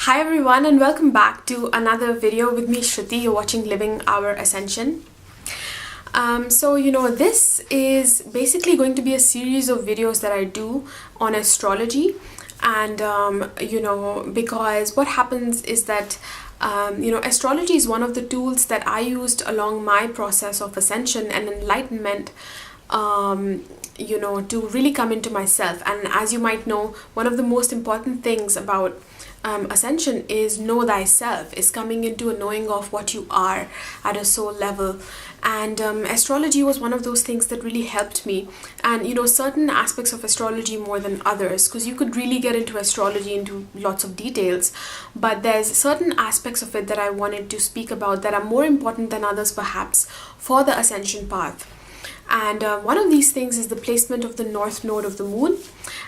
Hi everyone and welcome back to another video with me, Shruti. You're watching Living Our Ascension. This is basically going to be a series of videos that I do on astrology. And, because what happens is that, astrology is one of the tools that I used along my process of ascension and enlightenment, to really come into myself. And as you might know, one of the most important things about ascension is know thyself, is coming into a knowing of what you are at a soul level. And astrology was one of those things that really helped me. And certain aspects of astrology more than others, because you could really get into astrology into lots of details, but there's certain aspects of it that I wanted to speak about that are more important than others perhaps for the ascension path. And one of these things is the placement of the north node of the moon.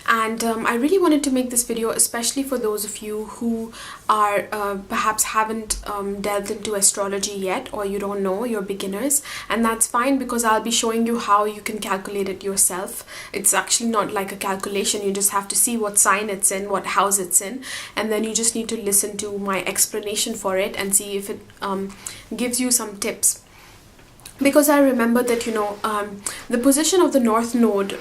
And I really wanted to make this video especially for those of you who are perhaps haven't delved into astrology yet, or you don't know, you're beginners. And that's fine, because I'll be showing you how you can calculate it yourself. It's actually not like a calculation. You just have to see what sign it's in, what house it's in, and then you just need to listen to my explanation for it and see if it gives you some tips. Because I remember that, the position of the North Node,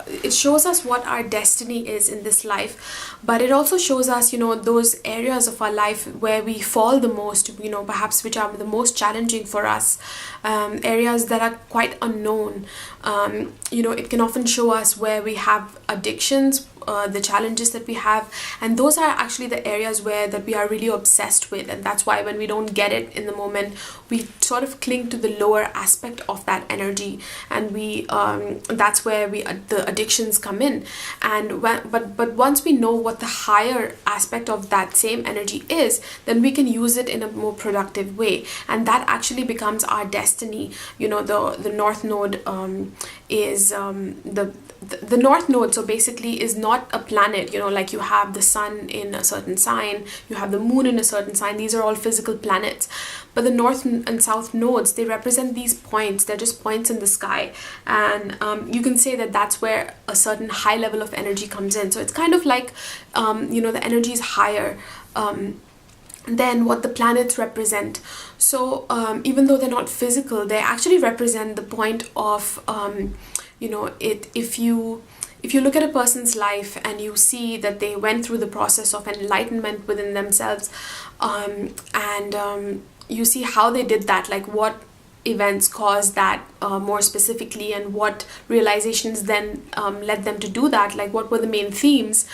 it shows us what our destiny is in this life, but it also shows us, those areas of our life where we fall the most, perhaps which are the most challenging for us, areas that are quite unknown. It can often show us where we have addictions, the challenges that we have, and those are actually the areas that we are really obsessed with. And that's why when we don't get it in the moment, we sort of cling to the lower aspect of that energy, and we that's where the addictions come in. And but once we know what the higher aspect of that same energy is, then we can use it in a more productive way, and that actually becomes our destiny. The North Node is the North Node, so basically, is not a planet. Like you have the sun in a certain sign, you have the moon in a certain sign. These are all physical planets. But the North and South nodes, they represent these points. They're just points in the sky. And you can say that that's where a certain high level of energy comes in. So it's kind of like, the energy is higher than what the planets represent. So even though they're not physical, they actually represent the point of, if you look at a person's life and you see that they went through the process of enlightenment within themselves, and you see how they did that, like what events caused that more specifically, and what realizations then led them to do that, like what were the main themes.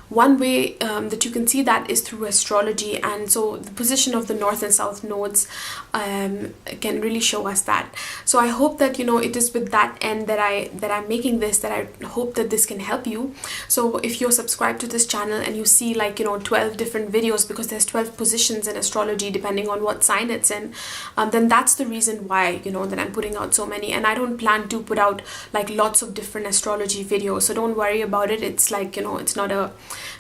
One way that you can see that is through astrology. And so the position of the North and South nodes can really show us that. So I hope that it is with that end that I'm making this, that I hope that this can help you. So if you're subscribed to this channel and you see 12 different videos, because there's 12 positions in astrology depending on what sign it's in, then that's the reason why that I'm putting out so many. And I don't plan to put out lots of different astrology videos, so don't worry about it. It's it's not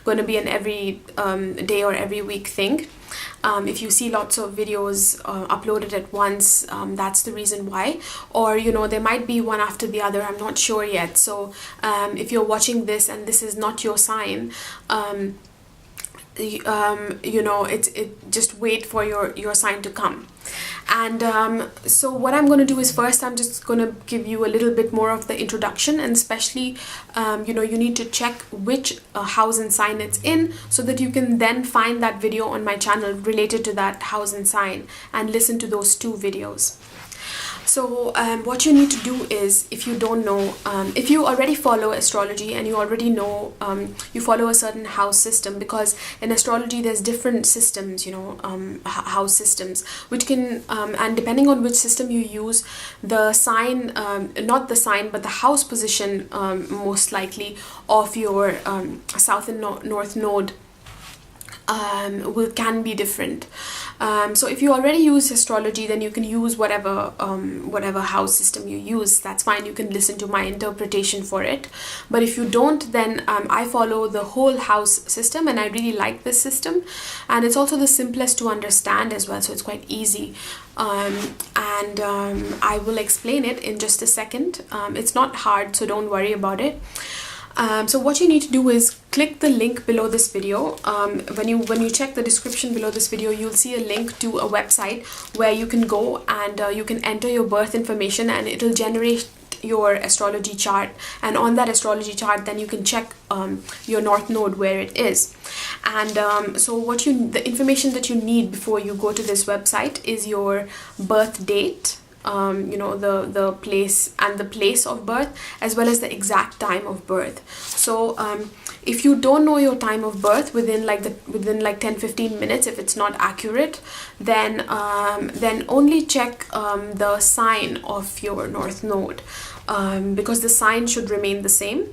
going to be an every day or every week thing. If you see lots of videos uploaded at once, that's the reason why. Or there might be one after the other, I'm not sure yet. So if you're watching this and this is not your sign, just wait for your sign to come. And so what I'm going to do is, first I'm just going to give you a little bit more of the introduction, and especially you need to check which house and sign it's in, so that you can then find that video on my channel related to that house and sign and listen to those two videos. So what you need to do is, if you don't know, if you already follow astrology and you already know, you follow a certain house system, because in astrology there's different systems, house systems, which can, and depending on which system you use, the sign, not the sign, but the house position most likely of your South and North node can be different. So if you already use astrology, then you can use whatever house system you use. That's fine. You can listen to my interpretation for it. But if you don't, then I follow the whole house system, and I really like this system. And it's also the simplest to understand as well, so it's quite easy. I will explain it in just a second. It's not hard, so don't worry about it. So what you need to do is click the link below this video. When you check the description below this video, you'll see a link to a website where you can go and you can enter your birth information, and it'll generate your astrology chart. And on that astrology chart, then you can check your north node, where it is. And so the information that you need before you go to this website is your birth date, the place and the place of birth, as well as the exact time of birth. So if you don't know your time of birth within like 10-15 minutes, if it's not accurate, then only check the sign of your north node, because the sign should remain the same,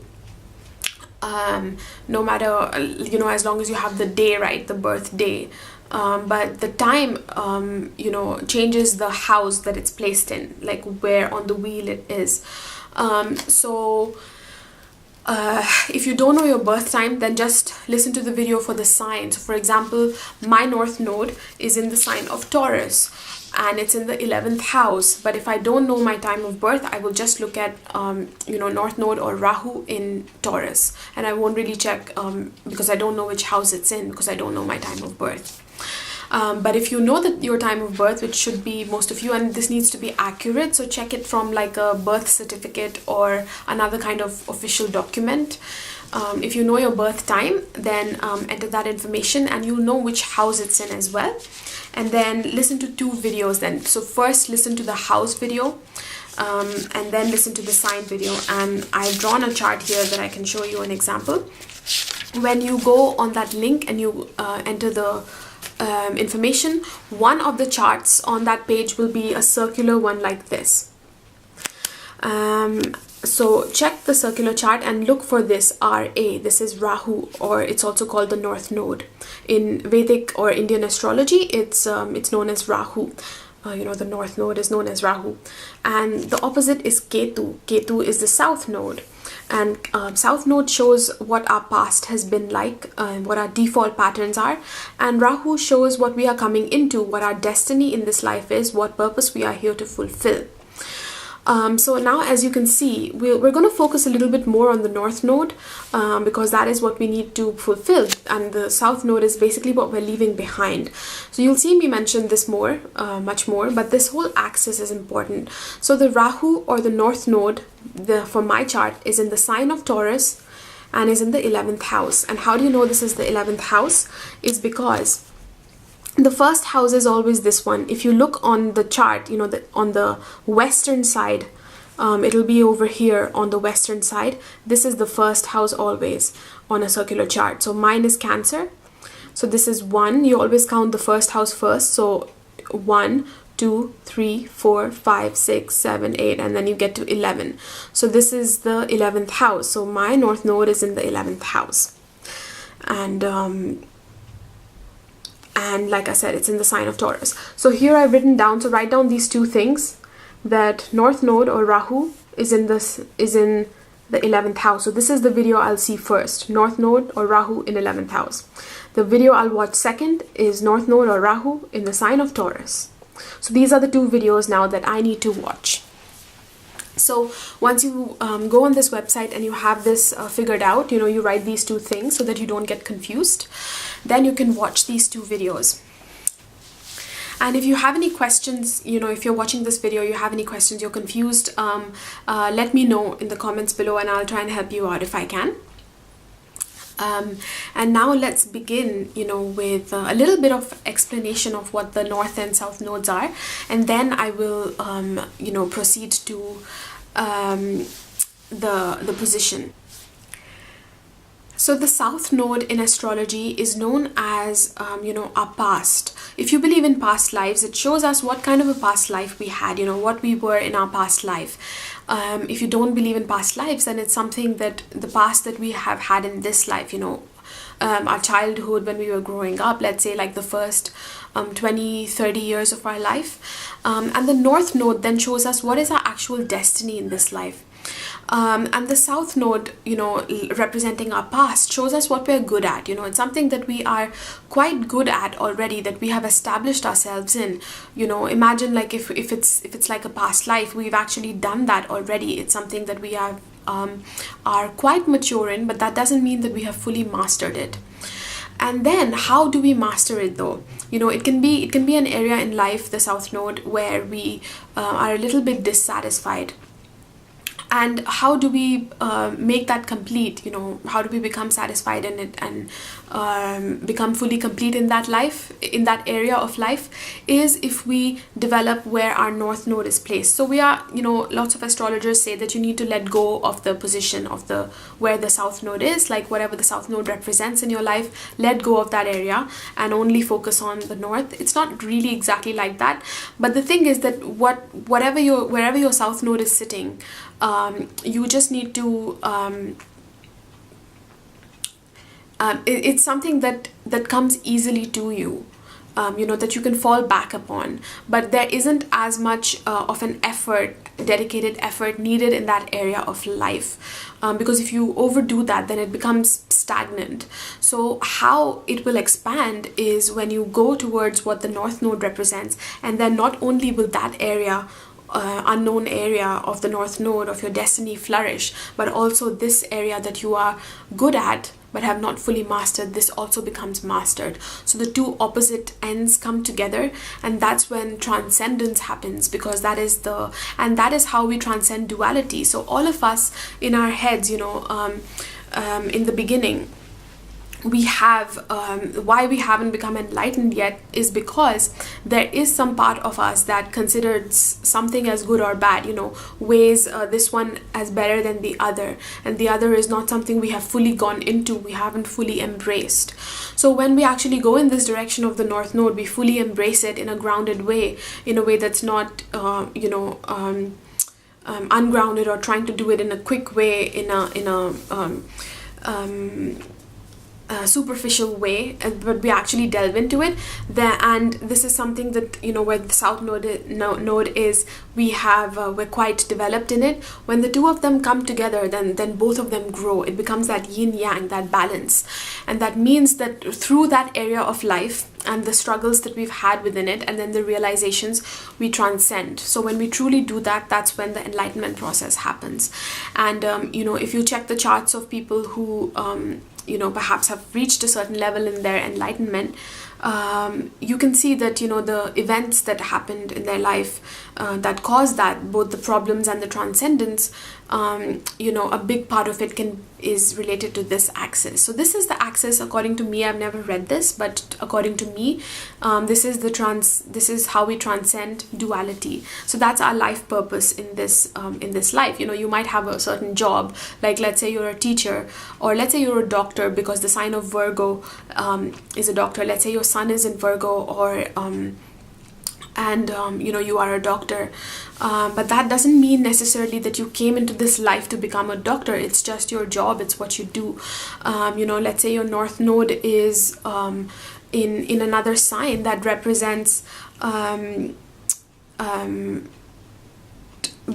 no matter, as long as you have the day right, the birth day. But the time, changes the house that it's placed in, like where on the wheel it is. If you don't know your birth time, then just listen to the video for the sign. So for example, my north node is in the sign of Taurus, and it's in the 11th house. But if I don't know my time of birth, I will just look at north node or Rahu in Taurus, and I won't really check because I don't know which house it's in, because I don't know my time of birth. But if you know that your time of birth, which should be most of you, and this needs to be accurate, so check it from like a birth certificate or another kind of official document. If you know your birth time, then enter that information, and you'll know which house it's in as well. And then listen to 2 videos then. So first listen to the house video, and then listen to the sign video. And I've drawn a chart here that I can show you an example. When you go on that link and you enter the information, one of the charts on that page will be a circular one like this. So check the circular chart and look for this RA. This is Rahu, or it's also called the north node. In Vedic or Indian astrology, it's known as Rahu. The north node is known as Rahu. And the opposite is Ketu. Ketu is the south node. And south node shows what our past has been like, what our default patterns are. And Rahu shows what we are coming into, what our destiny in this life is, what purpose we are here to fulfill. So now, as you can see, we're going to focus a little bit more on the north node, because that is what we need to fulfill, and the south node is basically what we're leaving behind. So you'll see me mention this much more, but this whole axis is important. So the Rahu or the north node, for my chart, is in the sign of Taurus and is in the 11th house. And how do you know this is the 11th house? Is because the first house is always this one. If you look on the chart, on the western side, it'll be over here on the western side. This is the first house always on a circular chart. So mine is Cancer. So this is 1. You always count the first house first. So 1, 2, 3, 4, 5, 6, 7, 8, and then you get to 11. So this is the 11th house. So my north node is in the 11th house. And like I said, it's in the sign of Taurus. So here I've written down, so write down these 2 things, that north node or Rahu is in the 11th house. So this is the video I'll see first, north node or Rahu in 11th house. The video I'll watch second is north node or Rahu in the sign of Taurus. So these are the 2 videos now that I need to watch. So once you go on this website and you have this figured out, you write these 2 things so that you don't get confused, then you can watch these 2 videos. And if you have any questions, if you're watching this video, you have any questions, you're confused, let me know in the comments below, and I'll try and help you out if I can. And now let's begin, with a little bit of explanation of what the north and south nodes are, and then I will, proceed to the position. So the south node in astrology is known as, our past. If you believe in past lives, it shows us what kind of a past life we had, what we were in our past life. If you don't believe in past lives, then it's something that the past that we have had in this life, our childhood when we were growing up, let's say like the first 20-30 years of our life. And the north node then shows us what is our actual destiny in this life. And the south node, representing our past, shows us what we're good at. It's something that we are quite good at already, that we have established ourselves in. Imagine like if it's like a past life, we've actually done that already. It's something that we have are quite mature in, but that doesn't mean that we have fully mastered it. And then how do we master it though? It can be an area in life, the South Node, where we are a little bit dissatisfied. And how do we make that complete? How do we become satisfied in it and become fully complete in that life, in that area of life, is if we develop where our North Node is placed. So we are, lots of astrologers say that you need to let go of the position of where the South Node is, like whatever the South Node represents in your life, let go of that area and only focus on the North. It's not really exactly like that, but the thing is that wherever your South Node is sitting, you just need to it's something that comes easily to you, that you can fall back upon, but there isn't as much of an dedicated effort needed in that area of life, because if you overdo that, then it becomes stagnant. So how it will expand is when you go towards what the North Node represents, and then not only will that area, unknown area of the North Node of your destiny flourish, but also this area that you are good at but have not fully mastered, this also becomes mastered. So the two opposite ends come together, and that's when transcendence happens, because that is how we transcend duality. So all of us in our heads, in the beginning, we have why we haven't become enlightened yet is because there is some part of us that considers something as good or bad, weighs this one as better than the other, and the other is not something we have fully gone into, we haven't fully embraced. So when we actually go in this direction of the North Node, we fully embrace it in a grounded way, in a way that's not ungrounded, or trying to do it in a quick way, in a superficial way, but we actually delve into it there. And this is something that, where the South Node is, we're quite developed in it. When the two of them come together, then both of them grow. It becomes that yin yang, that balance, and that means that through that area of life and the struggles that we've had within it, and then the realizations, we transcend. So when we truly do that, that's when the enlightenment process happens. And if you check the charts of people who perhaps have reached a certain level in their enlightenment, you can see that, the events that happened in their life that caused that, both the problems and the transcendence, a big part of it is related to this axis. So this is the axis, according to me. I've never read this, but according to me, this is how we transcend duality. So that's our life purpose in this life. You might have a certain job, like let's say you're a teacher, or let's say you're a doctor, because the sign of Virgo is a doctor. Let's say your sun is in Virgo, or you are a doctor, but that doesn't mean necessarily that you came into this life to become a doctor. It's just your job, it's what you do. Let's say your North Node is in another sign that represents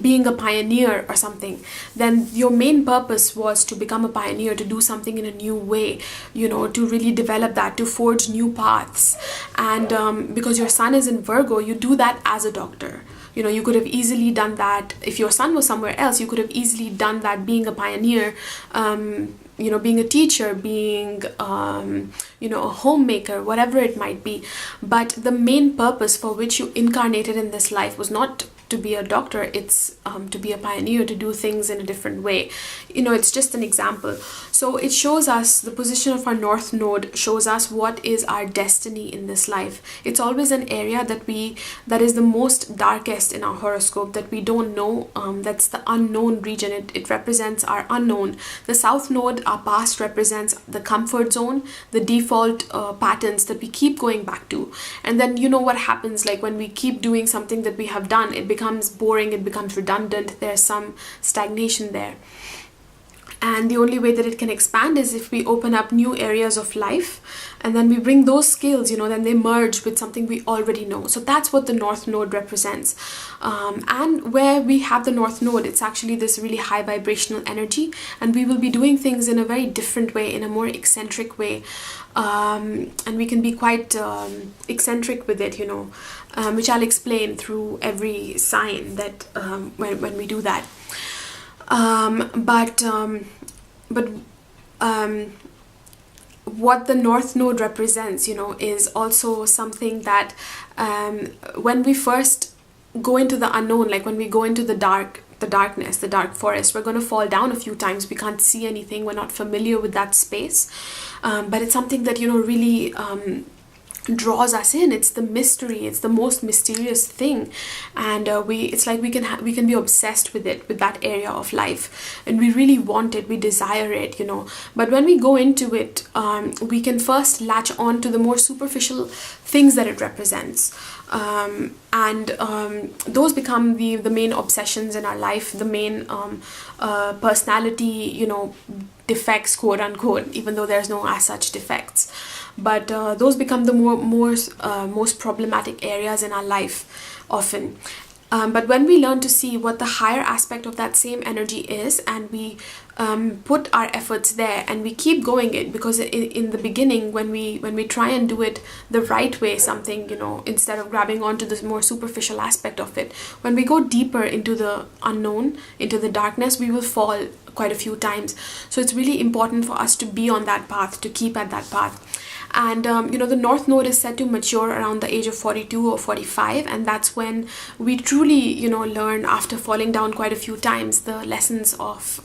being a pioneer or something, then your main purpose was to become a pioneer, to do something in a new way, to really develop that, to forge new paths. And because your sun is in Virgo, you do that as a doctor. You could have easily done that. If your sun was somewhere else, you could have easily done that being a pioneer, being a teacher, being, a homemaker, whatever it might be. But the main purpose for which you incarnated in this life was not to be a doctor, it's to be a pioneer, to do things in a different way. It's just an example. So it shows us, the position of our North Node shows us what is our destiny in this life. It's always an area that is the most darkest in our horoscope, that we don't know. That's the unknown region. It represents our unknown. The South Node, our past, represents the comfort zone, the default patterns that we keep going back to. And then what happens, like when we keep doing something that we have done, it becomes boring, it becomes redundant, there's some stagnation there. And the only way that it can expand is if we open up new areas of life, and then we bring those skills, then they merge with something we already know. So that's what the North Node represents. And where we have the North Node, it's actually this really high vibrational energy, and we will be doing things in a very different way, in a more eccentric way. And we can be quite eccentric with it, which I'll explain through every sign that when we do that. But what the North Node represents, is also something that when we first go into the unknown, like when we go into the darkness, the dark forest, we're going to fall down a few times. We can't see anything. We're not familiar with that space. But it's something that, really draws us in. It's the mystery. It's the most mysterious thing, and it's like we can be obsessed with it, with that area of life, and we really want it. We desire it, But when we go into it, we can first latch on to the more superficial things that it represents, and those become the main obsessions in our life, the main personality, defects, quote unquote, even though there's no as such defects. But those become the most problematic areas in our life often. But when we learn to see what the higher aspect of that same energy is, and we put our efforts there and we keep going it, because in the beginning, when we try and do it the right way, something, instead of grabbing onto this more superficial aspect of it, when we go deeper into the unknown, into the darkness, we will fall quite a few times. So it's really important for us to be on that path, to keep at that path. And the North Node is said to mature around the age of 42 or 45, and that's when we truly learn, after falling down quite a few times, the lessons of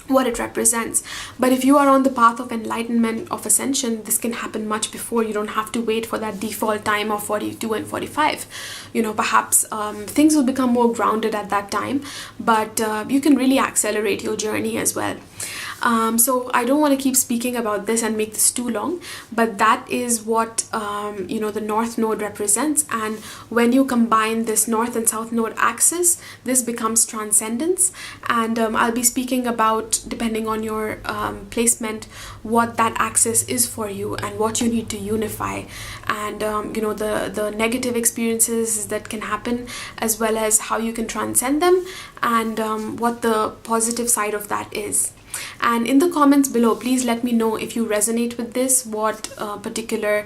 what it represents. But if you are on the path of enlightenment, of ascension, this can happen much before. You don't have to wait for that default time of 42 and 45. Perhaps things will become more grounded at that time, but you can really accelerate your journey as well. So I don't want to keep speaking about this and make this too long, but that is what the North Node represents. And when you combine this North and South Node axis, this becomes transcendence. And I'll be speaking about, depending on your placement, what that axis is for you and what you need to unify, and the negative experiences that can happen, as well as how you can transcend them, and what the positive side of that is. And in the comments below, please let me know if you resonate with this, what particular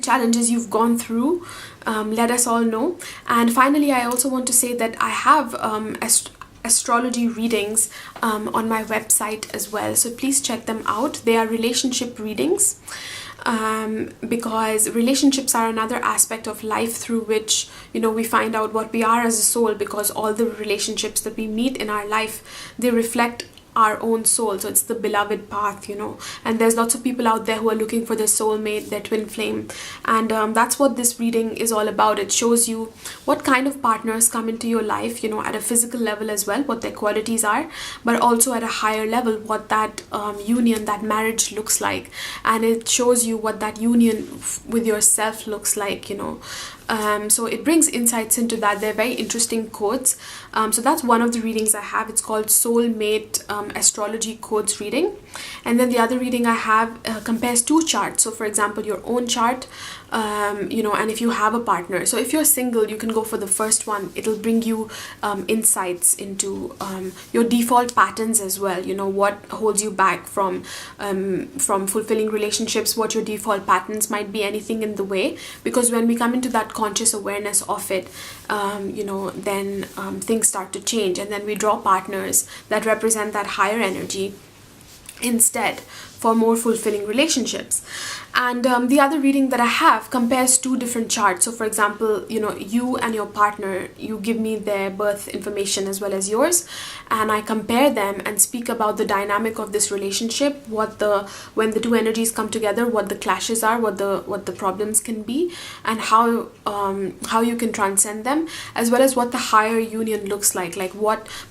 challenges you've gone through. Let us all know. And finally, I also want to say that I have astrology readings on my website as well, so please check them out. They are relationship readings, because relationships are another aspect of life through which we find out what we are as a soul, because all the relationships that we meet in our life, they reflect our own soul. So it's the beloved path, and there's lots of people out there who are looking for their soulmate, their twin flame, and that's what this reading is all about. It shows you what kind of partners come into your life, at a physical level as well, what their qualities are, but also at a higher level, what that union, that marriage looks like, and it shows you what that union with yourself looks like. So it brings insights into that. They're very interesting codes. So that's one of the readings I have. It's called Soulmate Astrology Codes reading. And then the other reading I have compares two charts. So for example, your own chart, and if you have a partner. So if you're single, you can go for the first one. It'll bring you insights into your default patterns as well. What holds you back from fulfilling relationships, what your default patterns might be, anything in the way. Because when we come into that conscious awareness of it, then things start to change, and then we draw partners that represent that higher energy instead, for more fulfilling relationships. And the other reading that I have compares two different charts. So for example, you and your partner, you give me their birth information as well as yours, and I compare them and speak about the dynamic of this relationship, when the two energies come together, what the clashes are, what the problems can be, and how you can transcend them, as well as what the higher union looks like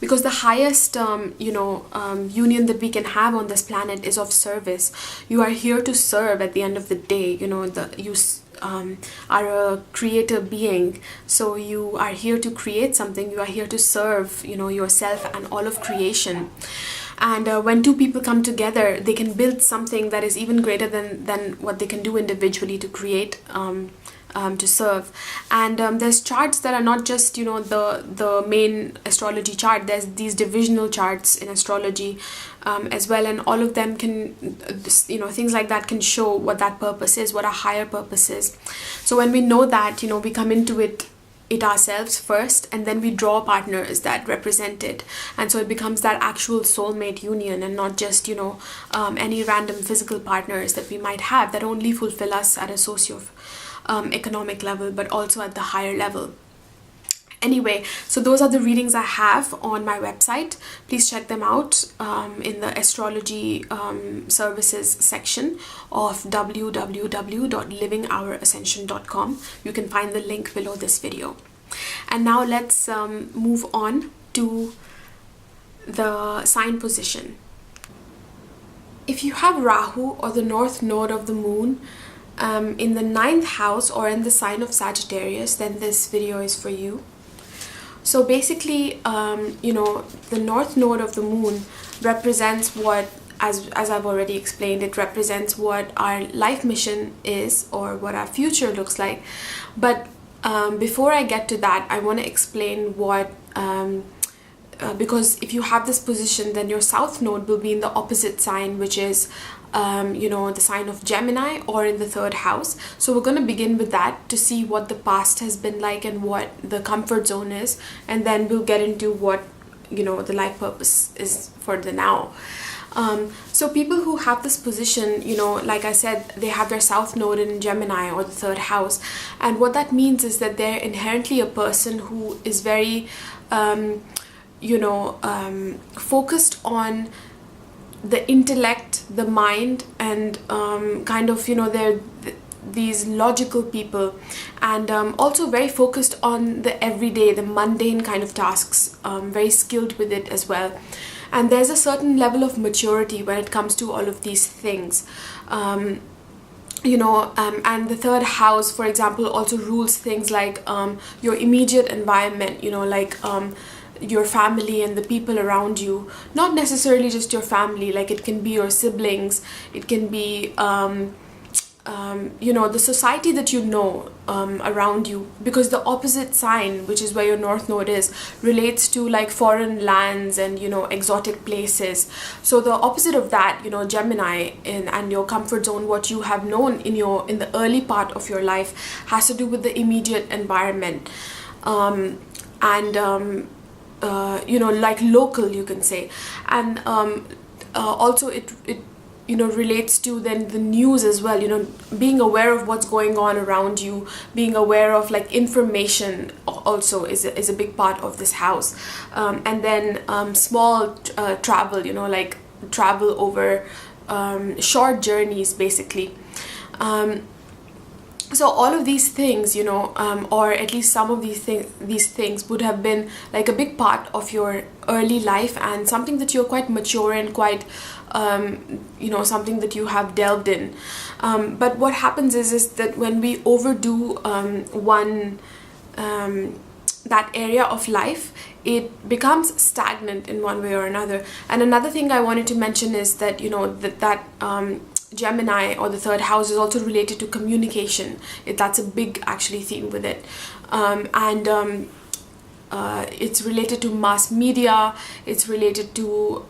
because the highest union that we can have on this planet is of service. You are here to serve at the end of the day. You are a creator being, so you are here to create something. You are here to serve yourself and all of creation. And when two people come together, they can build something that is even greater than what they can do individually to create, to serve. And there's charts that are not just the main astrology chart. There's these divisional charts in astrology as well, and all of them can things like that can show what that purpose is, what our higher purpose is. So when we know that, we come into it it ourselves first, and then we draw partners that represent it, and so it becomes that actual soulmate union, and not just, you know, any random physical partners that we might have that only fulfill us at a socio-economic level, but also at the higher level. Anyway, so those are the readings I have on my website. Please check them out in the astrology services section of www.livingourascension.com. You can find the link below this video. And now let's move on to the sign position. If you have Rahu, or the north node of the moon, in the 9th house or in the sign of Sagittarius, then this video is for you. So basically, you know, the north node of the moon represents what, as I've already explained, it represents what our life mission is, or what our future looks like. But before I get to that, I want to explain what, because if you have this position, then your south node will be in the opposite sign, which is you know, the sign of Gemini, or in the 3rd house. So we're going to begin with that to see what the past has been like and what the comfort zone is, and then we'll get into what, you know, the life purpose is for the now. So people who have this position, you know, like I said, they have their south node in Gemini, or the 3rd house, and what that means is that they're inherently a person who is very you know, focused on the intellect, the mind, and kind of, you know, they're these logical people, and also very focused on the everyday, the mundane kind of tasks, very skilled with it as well. And there's a certain level of maturity when it comes to all of these things. You know, and the 3rd house, for example, also rules things like your immediate environment, you know, like your family and the people around you. Not necessarily just your family, like it can be your siblings, it can be you know, the society that you know around you, because the opposite sign, which is where your north node is, relates to like foreign lands and, you know, exotic places. So the opposite of that, you know, Gemini and your comfort zone, what you have known in the early part of your life, has to do with the immediate environment, you know, like local, you can say. And also it you know, relates to then the news as well, you know, being aware of what's going on around you, being aware of like information also is a big part of this house. And then small travel, you know, like travel over short journeys basically. So all of these things, you know, or at least some of these things would have been like a big part of your early life, and something that you're quite mature and quite, you know, something that you have delved in. But what happens is that when we overdo that area of life, it becomes stagnant in one way or another. And another thing I wanted to mention is that, you know, that Gemini, or the 3rd house, is also related to communication. That's a big actually theme with it. It's related to mass media, it's related to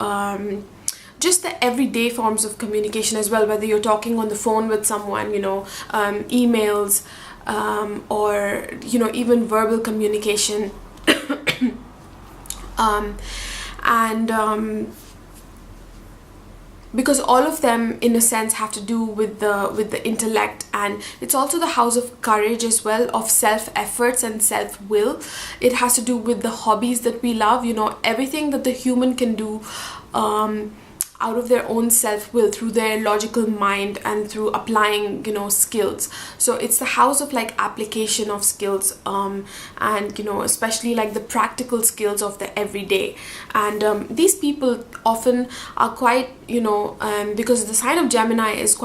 just the everyday forms of communication as well, whether you're talking on the phone with someone, you know, emails, or, you know, even verbal communication. Because all of them in a sense have to do with the intellect, and it's also the house of courage as well, of self-efforts and self-will. It has to do with the hobbies that we love, you know, everything that the human can do out of their own self-will, through their logical mind and through applying, you know, skills. So it's the house of like application of skills, and, you know, especially like the practical skills of the everyday. And these people often are quite, you know, because the sign of Gemini is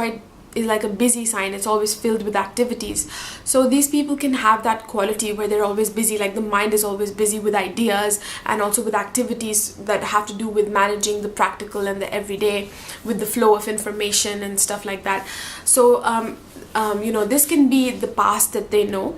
like a busy sign, it's always filled with activities. So these people can have that quality where they're always busy, like the mind is always busy with ideas and also with activities that have to do with managing the practical and the everyday, with the flow of information and stuff like that. So you know, this can be the past that they know,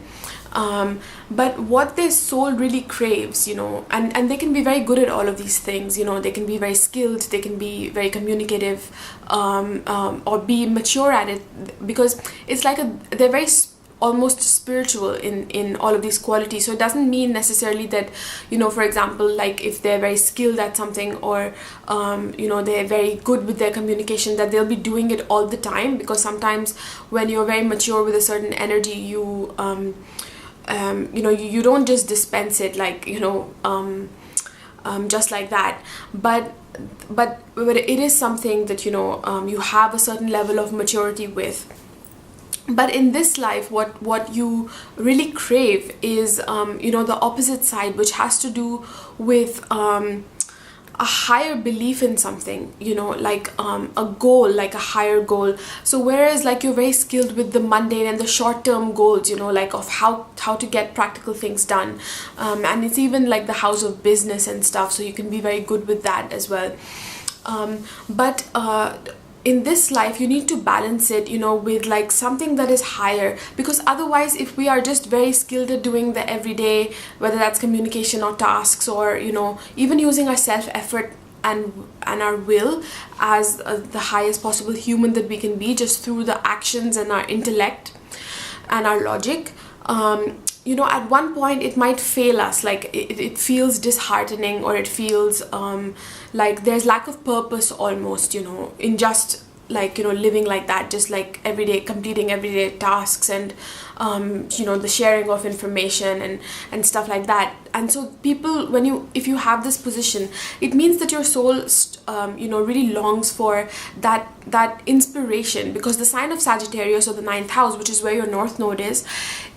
but what their soul really craves, you know, and they can be very good at all of these things, you know, they can be very skilled, they can be very communicative, or be mature at it, because it's like they're very almost spiritual in all of these qualities. So it doesn't mean necessarily that, you know, for example, like if they're very skilled at something, or you know, they're very good with their communication, that they'll be doing it all the time, because sometimes when you're very mature with a certain energy, you you know, you don't just dispense it, like, you know, just like that. But it is something that, you know, you have a certain level of maturity with. But in this life, what you really crave is, you know, the opposite side, which has to do with a higher belief in something, you know, like a goal, like a higher goal. So whereas like you're very skilled with the mundane and the short-term goals, you know, like of how to get practical things done, and it's even like the house of business and stuff, so you can be very good with that as well. But in this life, you need to balance it, you know, with like something that is higher, because otherwise, if we are just very skilled at doing the everyday, whether that's communication or tasks, or, you know, even using our self-effort and our will as the highest possible human that we can be, just through the actions and our intellect and our logic, you know, at one point it might fail us, like it feels disheartening, or it feels like there's lack of purpose almost, you know, in just like, you know, living like that, just like everyday, completing everyday tasks, and you know, the sharing of information and stuff like that. And so people, if you have this position, it means that your soul you know, really longs for that inspiration, because the sign of Sagittarius, or the 9th house, which is where your north node is,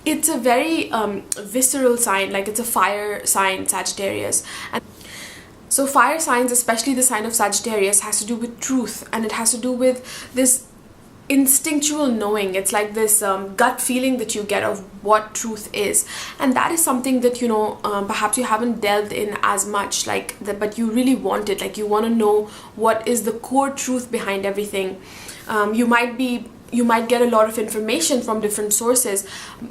it's a very visceral sign, like it's a fire sign, Sagittarius. And so fire signs, especially the sign of Sagittarius, has to do with truth, and it has to do with this instinctual knowing. It's like this gut feeling that you get of what truth is, and that is something that, you know, perhaps you haven't delved in as much, like that, but you really want it, like you want to know what is the core truth behind everything. You might get a lot of information from different sources,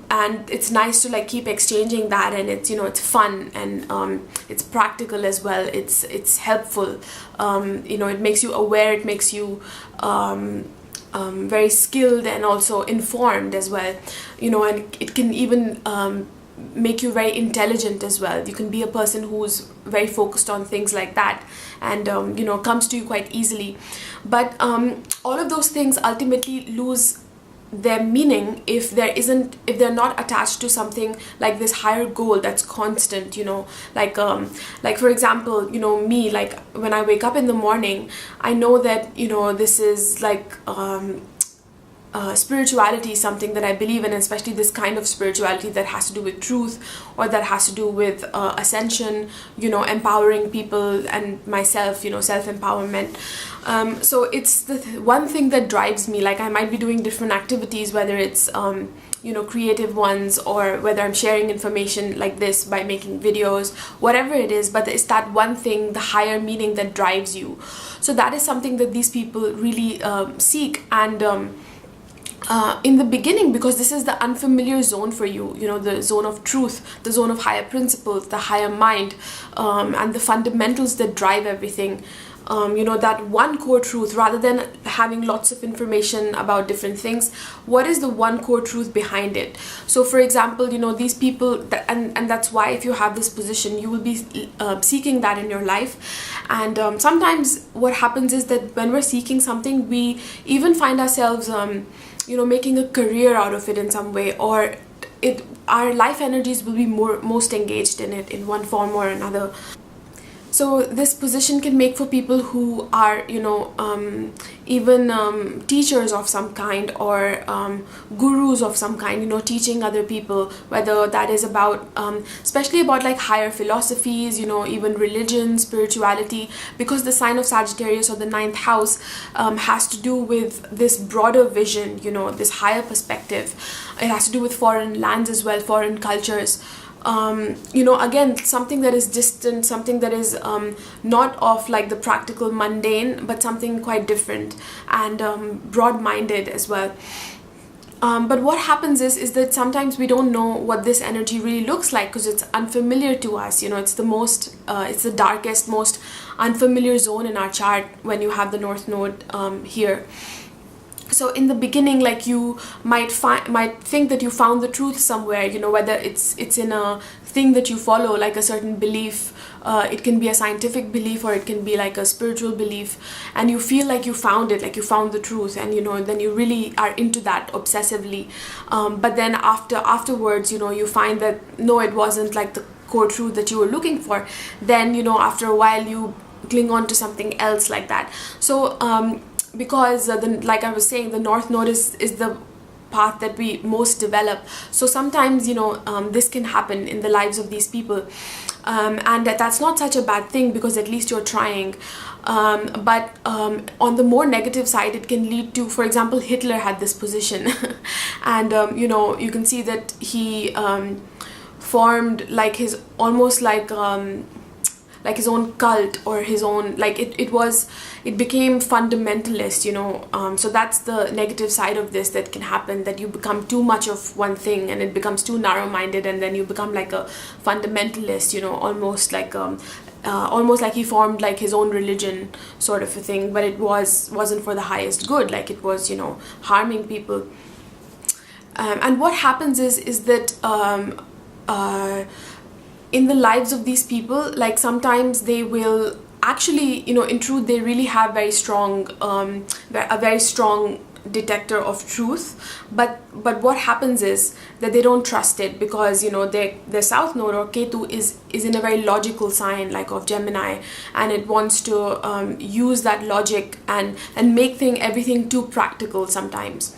and it's nice to like keep exchanging that, and it's, you know, it's fun, and it's practical as well, it's helpful, you know, it makes you aware, it makes you very skilled and also informed as well, you know, and it can even make you very intelligent as well. You can be a person who's very focused on things like that, and you know, comes to you quite easily. But all of those things ultimately lose their meaning if they're not attached to something like this higher goal that's constant, you know, like for example, you know, me, like when I wake up in the morning, I know that, you know, this is like spirituality is something that I believe in, especially this kind of spirituality that has to do with truth, or that has to do with ascension, you know, empowering people and myself, you know, self-empowerment. So it's the one thing that drives me. Like I might be doing different activities, whether it's you know, creative ones, or whether I'm sharing information like this by making videos, whatever it is, but it's that one thing, the higher meaning, that drives you. So that is something that these people really seek. And in the beginning, because this is the unfamiliar zone for you, you know, the zone of truth, the zone of higher principles, the higher mind, and the fundamentals that drive everything, you know, that one core truth, rather than having lots of information about different things, what is the one core truth behind it? So for example, you know, these people, and that's why if you have this position, you will be seeking that in your life. And sometimes what happens is that when we're seeking something, we even find ourselves you know, making a career out of it in some way, or our life energies will be most engaged in it in one form or another. So this position can make for people who are, you know, even teachers of some kind, or gurus of some kind, you know, teaching other people, whether that is about, especially about like higher philosophies, you know, even religion, spirituality, because the sign of Sagittarius, or the 9th house, has to do with this broader vision, you know, this higher perspective. It has to do with foreign lands as well, foreign cultures. You know, again, something that is distant, something that is not of like the practical mundane, but something quite different and broad-minded as well. But what happens is that sometimes we don't know what this energy really looks like, because it's unfamiliar to us. You know, it's it's the darkest, most unfamiliar zone in our chart when you have the North Node here. So in the beginning, like, you might think that you found the truth somewhere, you know, whether it's in a thing that you follow, like a certain belief. It can be a scientific belief, or it can be like a spiritual belief, and you feel like you found it, like you found the truth, and you know, then you really are into that obsessively. But then afterwards, you know, you find that no, it wasn't like the core truth that you were looking for. Then, you know, after a while, you cling on to something else like that. So because like I was saying, the North Node is the path that we most develop. So sometimes, you know, this can happen in the lives of these people, and that's not such a bad thing, because at least you're trying. But on the more negative side, it can lead to, for example, Hitler had this position and you know, you can see that he formed like his almost like his own cult, or his own, like it became fundamentalist, you know. So that's the negative side of this that can happen, that you become too much of one thing and it becomes too narrow-minded, and then you become like a fundamentalist, you know, almost like he formed like his own religion sort of a thing, but it wasn't for the highest good, like it was, you know, harming people. And what happens is that in the lives of these people, like sometimes they will actually, you know, in truth, they really have a very strong detector of truth, but what happens is that they don't trust it, because, you know, their South Node, or Ketu, is in a very logical sign like of Gemini, and it wants to use that logic and make everything too practical sometimes.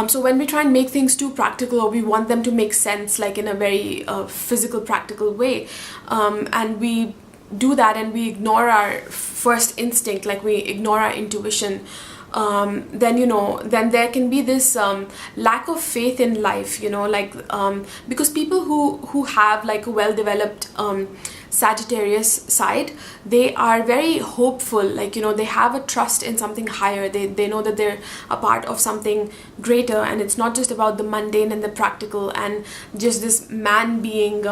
So when we try and make things too practical, or we want them to make sense like in a very physical, practical way, and we do that and we ignore our first instinct, like we ignore our intuition, then, you know, then there can be this lack of faith in life, you know, like because people who have like a well-developed Sagittarius side, they are very hopeful, like, you know, they have a trust in something higher. They know that they're a part of something greater, and it's not just about the mundane and the practical and just this man being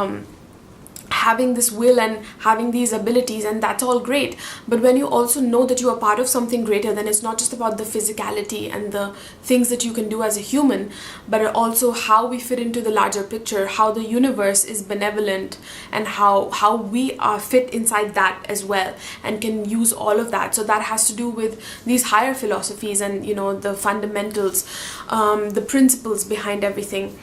having this will and having these abilities, and that's all great. But when you also know that you are part of something greater, then it's not just about the physicality and the things that you can do as a human, but also how we fit into the larger picture, how the universe is benevolent, and how we are fit inside that as well, and can use all of that. So that has to do with these higher philosophies and, you know, the fundamentals, the principles behind everything.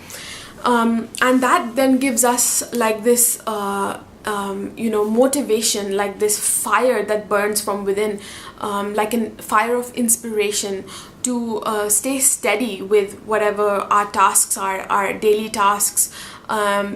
And that then gives us like this you know, motivation, like this fire that burns from within, like a fire of inspiration to stay steady with whatever our tasks are, our daily tasks,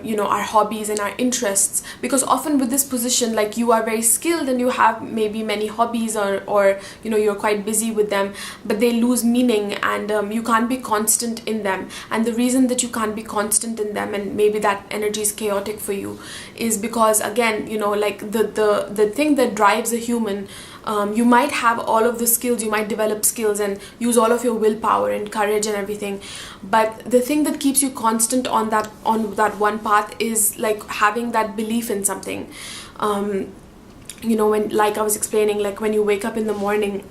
you know, our hobbies and our interests. Because often with this position, like, you are very skilled and you have maybe many hobbies, or you know, you're quite busy with them, but they lose meaning, and you can't be constant in them. And the reason that you can't be constant in them, and maybe that energy is chaotic for you, is because, again, you know, like the thing that drives a human, you might have all of the skills, you might develop skills and use all of your willpower and courage and everything, but the thing that keeps you constant on that one path is like having that belief in something. You know, when, like I was explaining, like when you wake up in the morning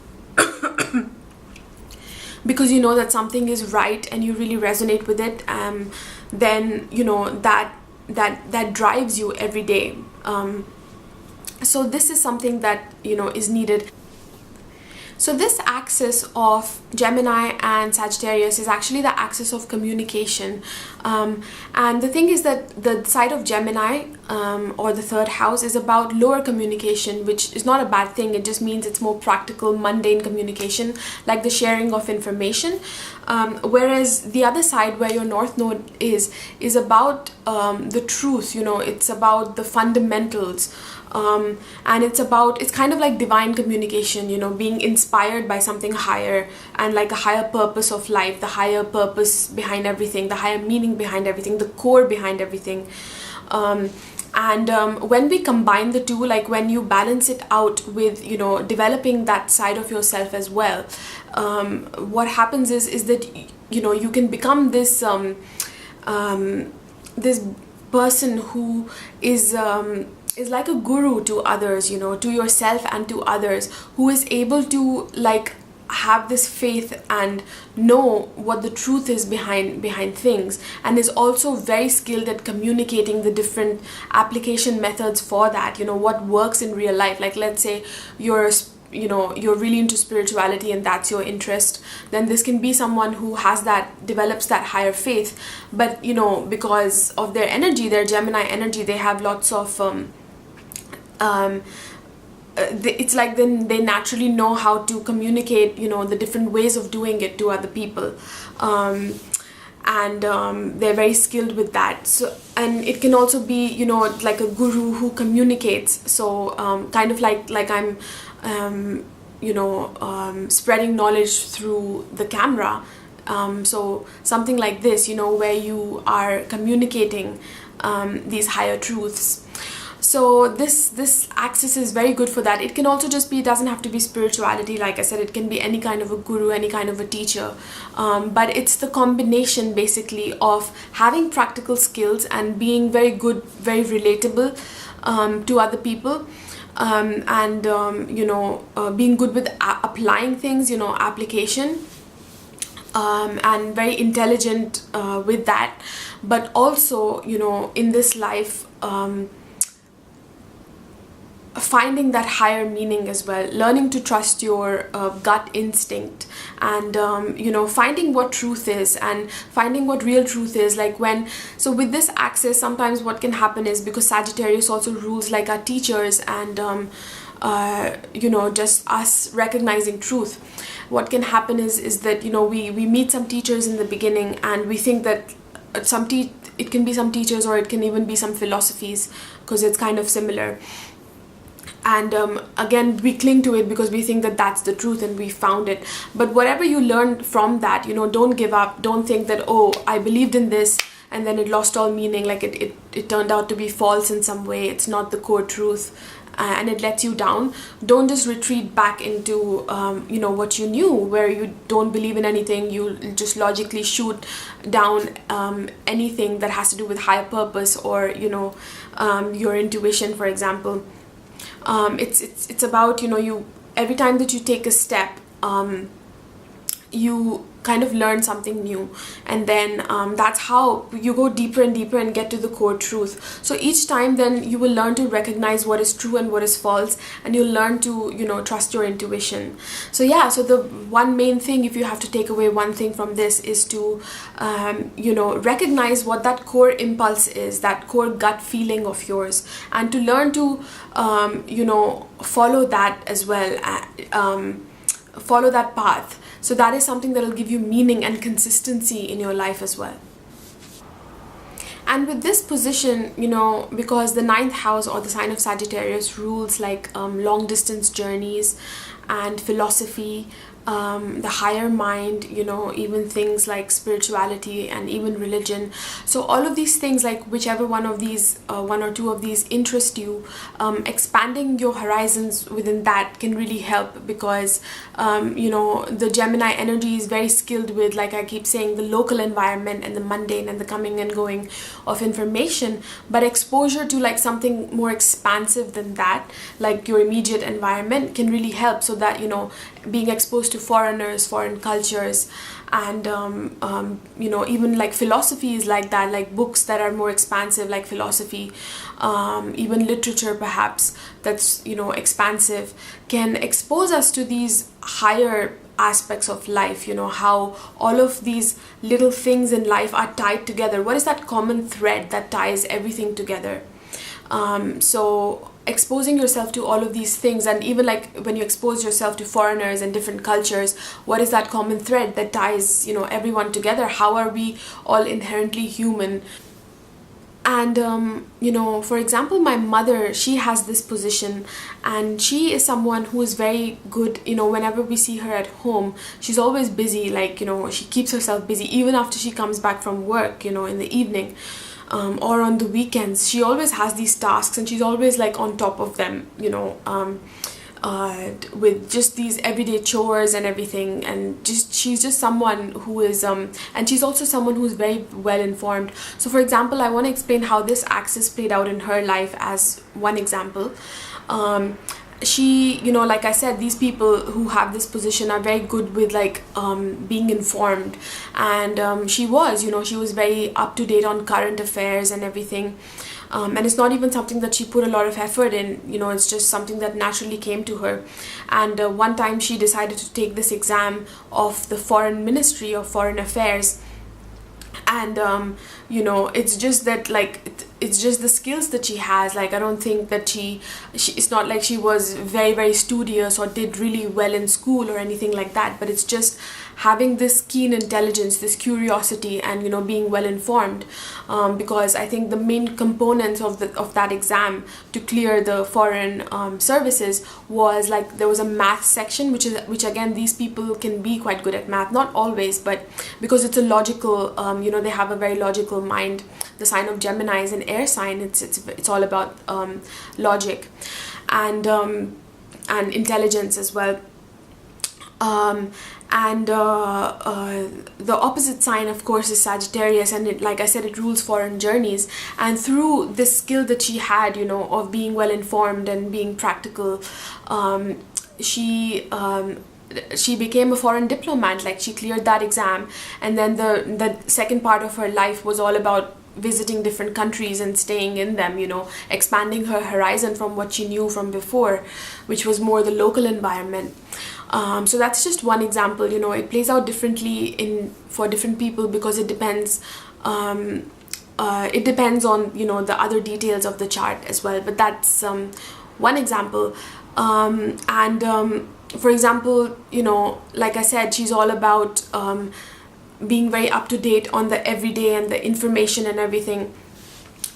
because you know that something is right and you really resonate with it, then, you know, that drives you every day. So this is something that, you know, is needed. So this axis of Gemini and Sagittarius is actually the axis of communication. And the thing is that the side of Gemini, or the third house, is about lower communication, which is not a bad thing. It just means it's more practical, mundane communication, like the sharing of information. Whereas the other side, where your North Node is about the truth, you know, it's about the fundamentals. And it's kind of like divine communication, you know, being inspired by something higher, and like a higher purpose of life, the higher purpose behind everything, the higher meaning behind everything, the core behind everything. And when we combine the two, like when you balance it out with, you know, developing that side of yourself as well, what happens is that, you know, you can become this this person who is like a guru to others, you know, to yourself and to others, who is able to like have this faith and know what the truth is behind things, and is also very skilled at communicating the different application methods for that, what works in real life. Like, let's say you're really into spirituality and that's your interest, then this can be someone who develops that higher faith. But because of their energy, their Gemini energy, they have lots of it's like they naturally know how to communicate the different ways of doing it to other people, and they're very skilled with that. So, and it can also be like a guru who communicates, so kind of like I'm spreading knowledge through the camera, so something like this, where you are communicating these higher truths. So this axis is very good for that. It can also just be, it doesn't have to be spirituality, like I said, it can be any kind of a guru, any kind of a teacher, but it's the combination basically of having practical skills and being very good, very relatable to other people, and being good with applying things, application, and very intelligent with that, but also in this life finding that higher meaning as well, learning to trust your gut instinct, and finding what truth is and finding what real truth is. Like so with this axis, sometimes what can happen is, because Sagittarius also rules like our teachers and just us recognizing truth, what can happen is that we meet some teachers in the beginning and we think that it can be some teachers, or it can even be some philosophies, because it's kind of similar. And again, we cling to it because we think that that's the truth and we found it. But whatever you learned from that, don't give up. Don't think that, oh, I believed in this and then it lost all meaning, like it turned out to be false in some way. It's not the core truth, and it lets you down. Don't just retreat back into what you knew, where you don't believe in anything. You just logically shoot down anything that has to do with higher purpose, or your intuition, for example. It's about you, every time that you take a step, you kind of learn something new, and then that's how you go deeper and deeper and get to the core truth. So each time then you will learn to recognize what is true and what is false, and you'll learn to trust your intuition. So yeah, so the one main thing, if you have to take away one thing from this, is to recognize what that core impulse is, that core gut feeling of yours, and to learn to follow that as well, follow that path. So that is something that will give you meaning and consistency in your life as well. And with this position, because the 9th house, or the sign of Sagittarius, rules like long distance journeys and philosophy, the higher mind, even things like spirituality and even religion. So all of these things, like whichever one of these, one or two of these interest you, expanding your horizons within that can really help, because the Gemini energy is very skilled with, like I keep saying, the local environment and the mundane and the coming and going of information. But exposure to like something more expansive than that, like your immediate environment, can really help, so that being exposed to foreigners, foreign cultures, and even like philosophies like that, like books that are more expansive like philosophy, even literature perhaps that's expansive, can expose us to these higher aspects of life, how all of these little things in life are tied together. What is that common thread that ties everything together? So exposing yourself to all of these things, and even like when you expose yourself to foreigners and different cultures, what is that common thread that ties everyone together? How are we all inherently human? And for example, my mother, she has this position, and she is someone who is very good, whenever we see her at home, she's always busy, like she keeps herself busy even after she comes back from work, in the evening. Or on the weekends, she always has these tasks, and she's always like on top of them, with just these everyday chores and everything. And she's just someone who is and she's also someone who's very well informed. So for example, I want to explain how this axis played out in her life as one example. she, you know, like I said, these people who have this position are very good with like being informed, and she was, you know, she was very up to date on current affairs and everything. And it's not even something that she put a lot of effort in, you know, it's just something that naturally came to her. And one time she decided to take this exam of the Foreign Ministry of Foreign Affairs. And you know, it's just that like it's just the skills that she has. Like I don't think that she it's not like she was very studious or did really well in school or anything like that, but it's just having this keen intelligence, this curiosity, and you know, being well informed, because I think the main components of that exam to clear the foreign services was like there was a math section, which again, these people can be quite good at math, not always, but because it's a logical, you know, they have a very logical mind. The sign of Gemini is an air sign. It's all about logic and intelligence as well. The opposite sign, of course, is Sagittarius, and it, like I said, it rules foreign journeys. And through this skill that she had, you know, of being well informed and being practical, she became a foreign diplomat. Like she cleared that exam, and then the second part of her life was all about visiting different countries and staying in them, you know, expanding her horizon from what she knew from before, which was more the local environment. So that's just one example. You know, it plays out differently for different people because it depends. It depends on, you know, the other details of the chart as well. But that's one example. For example, you know, like I said, she's all about being very up to date on the everyday and the information and everything.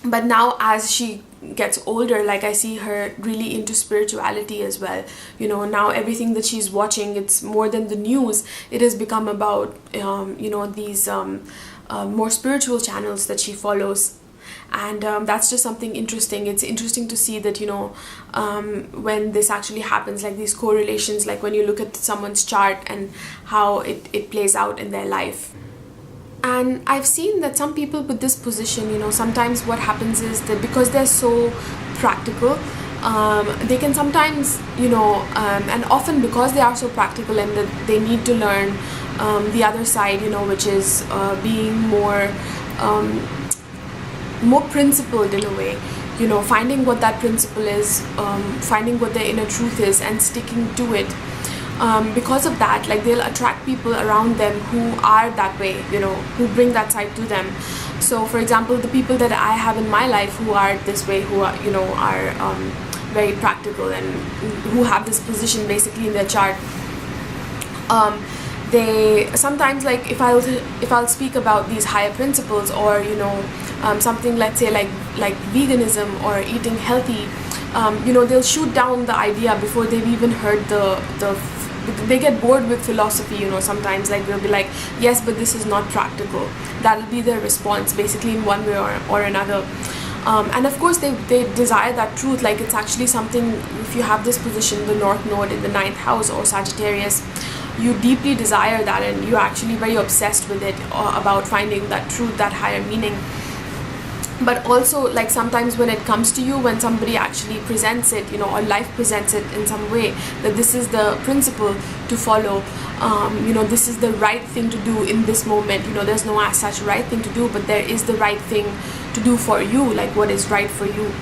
But now as she gets older, like I see her really into spirituality as well. You know, now everything that she's watching, it's more than the news. It has become about, you know, these more spiritual channels that she follows. And that's just something interesting. It's interesting to see that, you know, when this actually happens, like these correlations, like when you look at someone's chart and how it plays out in their life. And I've seen that some people with this position, you know, sometimes what happens is that because they're so practical, they can sometimes, you know, and often because they are so practical and that they need to learn the other side, you know, which is being more principled in a way, you know, finding what that principle is, finding what their inner truth is and sticking to it. Because of that, like they'll attract people around them who are that way, you know, who bring that side to them. So for example, the people that I have in my life who are this way, who are, you know, are very practical and who have this position basically in their chart, they sometimes, like if I'll speak about these higher principles, or you know, something, let's say like veganism or eating healthy, you know, they'll shoot down the idea before they've even heard they get bored with philosophy, you know, sometimes, like they'll be like, yes, but this is not practical. That'll be their response basically in one way or another. And of course they desire that truth. Like it's actually something, if you have this position, the North Node in the 9th house or Sagittarius, you deeply desire that and you're actually very obsessed with it, about finding that truth, that higher meaning. But also, like sometimes when it comes to you, when somebody actually presents it, you know, or life presents it in some way, that this is the principle to follow, you know, this is the right thing to do in this moment. You know, there's no as such right thing to do, but there is the right thing to do for you, like what is right for you.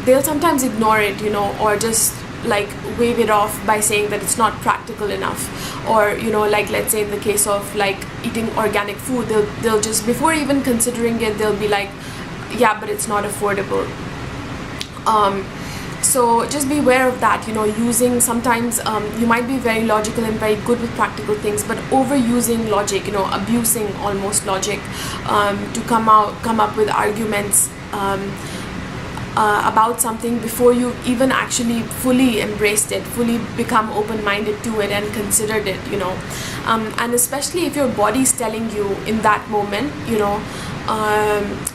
They'll sometimes ignore it, you know, or just like wave it off by saying that it's not practical enough. Or, you know, like let's say in the case of like eating organic food, they'll just, before even considering it, they'll be like, yeah, but it's not affordable. So just be aware of that, you know, using sometimes you might be very logical and very good with practical things, but overusing logic, you know, abusing almost logic to come up with arguments about something before you even actually fully embraced it, fully become open-minded to it and considered it, you know. And especially if your body's telling you in that moment, you know,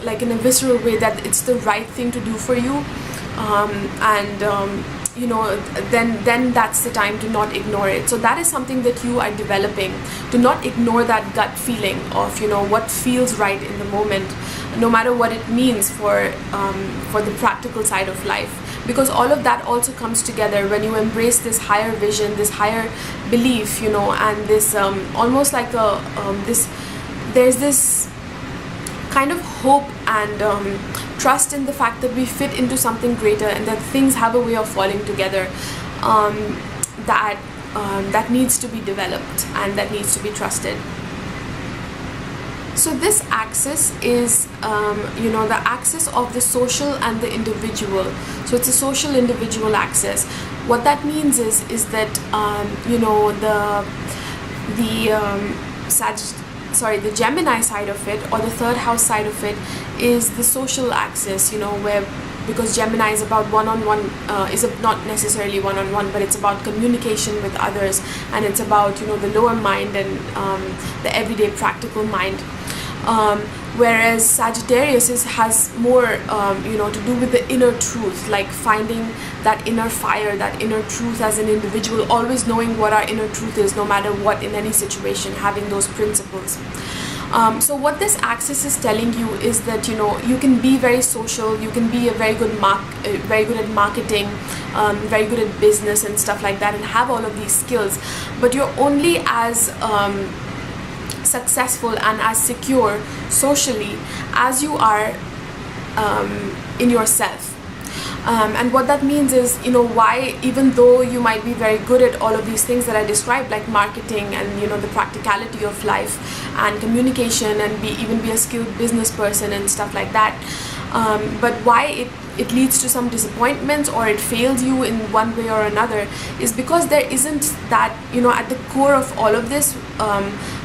like in a visceral way, that it's the right thing to do for you, you know, then that's the time to not ignore it. So that is something that you are developing, to not ignore that gut feeling of, you know, what feels right in the moment, no matter what it means for the practical side of life. because all of that also comes together when you embrace this higher vision, this higher belief, you know, and this almost like a there's this kind of hope and trust in the fact that we fit into something greater, and that things have a way of falling together, that needs to be developed and that needs to be trusted. So this axis is, you know, the axis of the social and the individual. So it's a social individual axis. What that means is that, you know, the Gemini side of it, or the third house side of it, is the social axis, you know, where, because Gemini is about one-on-one, not necessarily one-on-one, but it's about communication with others, and it's about, you know, the lower mind and the everyday practical mind. Whereas Sagittarius has more, you know, to do with the inner truth, like finding that inner fire, that inner truth as an individual, always knowing what our inner truth is, no matter what, in any situation, having those principles. So what this axis is telling you is that, you know, you can be very social, you can be very good at marketing, very good at business and stuff like that, and have all of these skills, but you're only as successful and as secure socially as you are in yourself. And what that means is, you know, why, even though you might be very good at all of these things that I described, like marketing and, you know, the practicality of life and communication, and even be a skilled business person and stuff like that, but why it leads to some disappointments, or it fails you in one way or another, is because there isn't that, you know, at the core of all of this,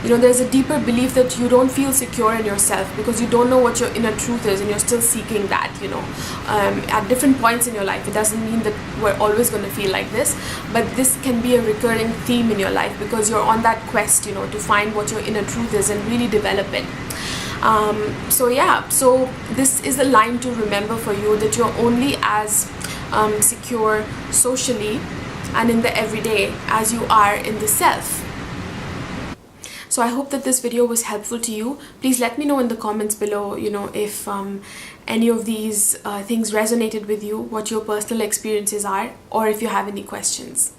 you know, there's a deeper belief that you don't feel secure in yourself, because you don't know what your inner truth is, and you're still seeking that, you know, at different points in your life. It doesn't mean that we're always going to feel like this, but this can be a recurring theme in your life, because you're on that quest, you know, to find what your inner truth is and really develop it. So yeah, so this is a line to remember for you, that you're only as secure socially and in the everyday as you are in the self. So I hope that this video was helpful to you. Please let me know in the comments below, you know, if any of these things resonated with you, what your personal experiences are, or if you have any questions.